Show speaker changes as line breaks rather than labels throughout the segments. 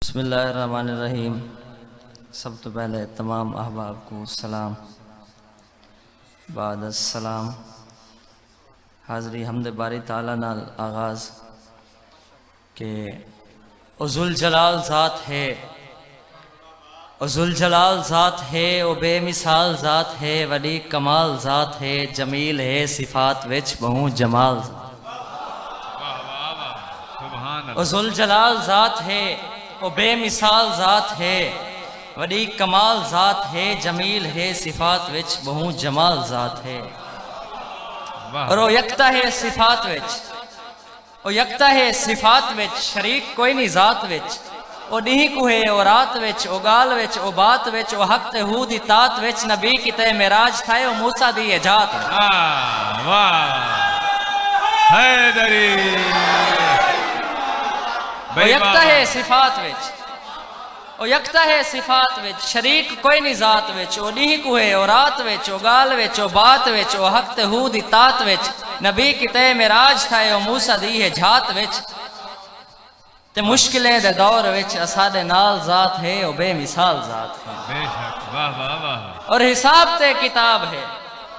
बिस्मिल्लाहिर्रहमानिर्रहीम। सब तो पहले तमाम अहबाब को सलाम बाद सलाम। हाज़री हमद बारी ताला नाल आगाज़ के उज़ुल जलाल ज़ात है, उज़ुल जलाल ज़ात है, ओ बेमिसाल ज़ात है, वडी कमाल ज़ात है, जमील है सिफ़ात विच बहु जमाल। उज़ुल जलाल ज़ात है, ओ बेमिसाल ज़ात है, वडी कमाल ज़ात है, जमील है सिफ़ात विच बहु जमाल ज़ात है। और ओ यकता है सिफ़ात विच, ओ यकता है सिफ़ात विच, शरीक कोई नहीं ज़ात विच। ओ डी को है ओ रात विच, ओ गाल विच, ओ बात विच, ओ हक ते हू दी तात विच, नबी किते मेराज थाए, ओ मूसा दी इजात।
वाह हैदरी।
ओ यकता है सिफ़ात विच, ओ यकता है सिफ़ात विच, शरीक कोई नहीं ज़ात विच। ओ डी को है ओ रात विच, ओ गाल विच, ओ बात विच, ओ हक ते हू दी तात विच, नबी किते मेराज थाए, ओ मूसा दी इजात विच। ते मुश्किलें दे दौर विच असादे नाल ज़ात है, ओ बेमिसाल ज़ात है।
बेशक वाह वाह वाह।
और हिसाब ते किताब है,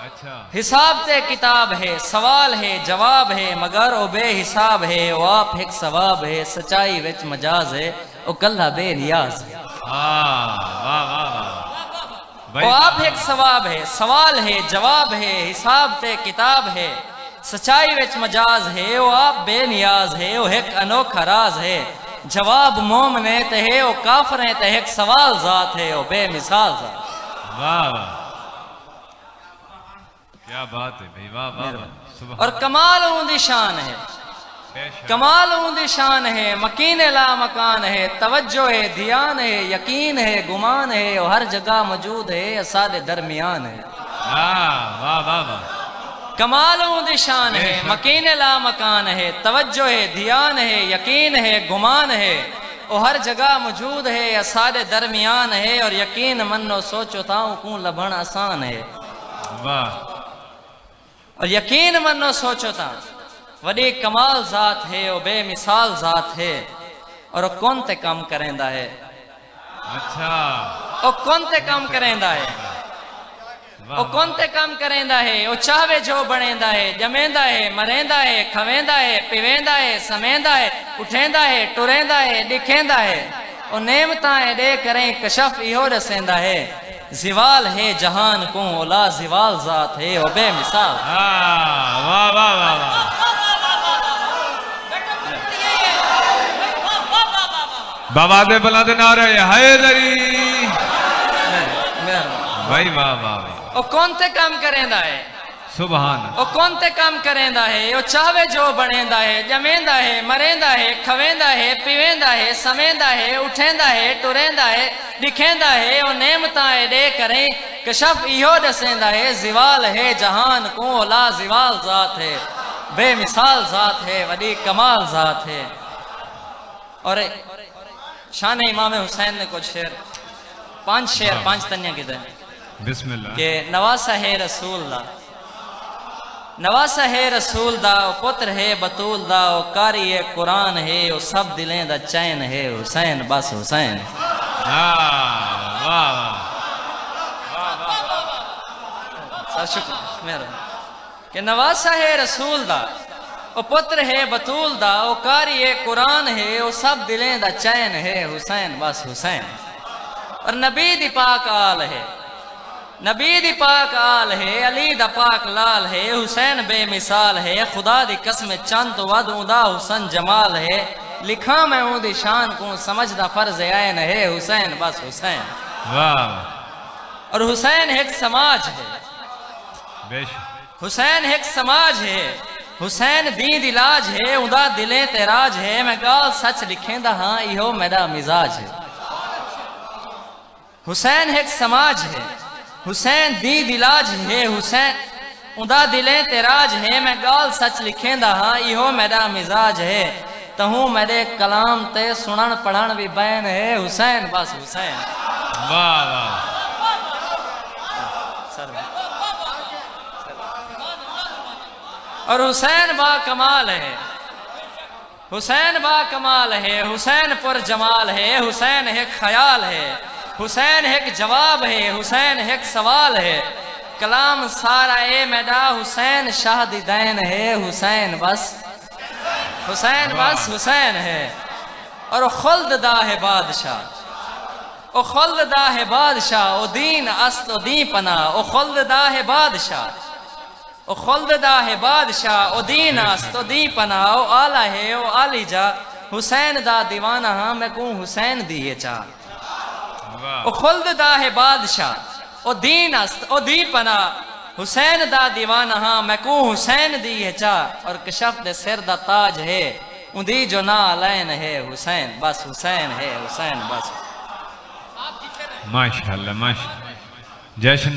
अच्छा
हिसाब ते किताब है, सवाल है जवाब है, मगर ओ बेहिसाब है, ओ आप एक सवाब है, सच्चाई विच मजाज है, ओ कल्ला बेनियाज है।
वाह वाह वाह।
ओ आप एक सवाब है, सवाल है जवाब है, हिसाब ते किताब है, सच्चाई विच मजाज है, ओ आप बेनियाज है, ओ एक अनोखा राज है, जवाब मोमने ते है, ओ काफरे ते एक सवाल ज़ात है, ओ बेमिसाल ज़ात।
वाह क्या बात है भाई, वाह वाह वाह।
और कमाल ऊंदी शान है, कमाल ऊंदी शान है, मकीन ला मकान है, तवज्जो है ध्यान है, यकीन है गुमान है, और हर जगह मौजूद है, असादे दरमियान है।
वाह वाह वाह।
कमाल ऊंदी शान है, मकीन ला मकान है, तवज्जो है ध्यान है, यकीन है गुमान है, और हर जगह मौजूद है, असादे दरमियान है, और यकीन मनो सोचो ताऊं को लभण आसान है।
वाह
और यकीन मनो सोचो ता वडी कमाल ज़ात है, ओ बेमिसाल ज़ात है, और ओ कौन ते काम करेंदा है।
अच्छा
ओ कौन ते काम करेंदा है, ओ कौन ते काम करेंदा है, ओ चाहवे जो बनेंदा है, जमेंदा है मरेंदा है, खवेंदा है पिवेंदा है, समेंदा है उठेंदा है, टुरेंदा है दिखेंदा है, ओ नेमता है दे करें कशफ इहो दसेंदा है, जिवाल है जहान को ओला जिवाल ज़ात है, ओ बेमिसाल।
वाह वाह वाह वाह। बाबा दे बुलंद नारे हैदरी भाई वाह वाह।
ओ कौन ते काम करेंदा है,
सुभान।
ओ कौन ते काम करेंदा है, ओ चाहवे जो बनेंदा है, जमेंदा है मरेंदा है, खवेंदा है पिवेंदा है, समेंदा है उठेंदा है, टुरेंदा है दिखेंदा है, ओ नेमता है दे करें कशफ इहो दसेंदा है, जिवाल है जहान को ला जिवाल ज़ात है, बेमिसाल ज़ात है, वडी कमाल ज़ात है। और शान इमाम हुसैन ने कुछ शेर, पांच शेर पांच तन्या की तरह
बिस्मिल्लाह
के नवासा है रसूल दा, नवासा है रसूल दा, ओ पुत्र है बतूल दा, ओ कारी है कुरान है, ओ सब दिलें दा चैन है, हुसैन बस हुसैन।
वाह वाह।
शुक्र मेरा के नवासा है रसूल दा, ओ पुत्र है बतूल दा, ओ कारी है कुरान है, ओ सब दिलें दा चैन है, हुसैन बस हुसैन। और नबी दी पाक आल है, नबी दी पाक आल है, अली दा पाक लाल है, हुसैन बेमिसाल है, खुदा दी कसम चंद वद उदा हुसन जमाल है, लिखा मैं ऊदी शान को समझदा फर्ज आयन है, हुसैन बस हुसैन।
वाह।
और हुसैन एक समाज है, हुसैन एक समाज है, हुसैन दीद इलाज है, उदा दिले तेराज है, मैं गाल सच लिखेंदा हाँ इहो मेरा मिजाज है। हुसैन एक समाज है, हुसैन दीद इलाज है, हुसैन उदा दिले तेराज है, मैं गाल सच लिखेंदा हाँ इहो मेरा मिजाज है, तहूँ मेरे कलाम ते सुनन पढ़न भी बैन है, हुसैन बस हुसैन।
वाह वाह।
और हुसैन बा कमाल है, हुसैन बा कमाल है, हुसैन पुर जमाल है, हुसैन एक ख्याल है, हुसैन एक जवाब है, हुसैन एक सवाल है। कलाम सारा ए मैदा हुसैन शादी दैन है, हुसैन बस हुसैन है। और खुल्द दा है बादशाह, ओ खुल्द दा है बादशाह, ओ दीन अस्त ओ दी पना, ओ खुल्द दा है बादशाह, ओ खुल्द दा है बादशाह, ओ दीन अस्त ओ दी पना, ओ आला है ओ आली जा, हुसैन दा दीवाना हाँ मैं कहूँ हुसैन दिए चा। ओ खुल्द दा है बादशाह, ओ दीन अस्त ओ दी पना, हुसैन दा दीवाना हाँ मैं कहूँ हुसैन दिए चा। और कशफ दे सिर दा ताज है, उंदी जो ना अलैन है, हुसैन बस हुसैन है, हुसैन बस।
माशाअल्लाह माशाअल्लाह। जश्न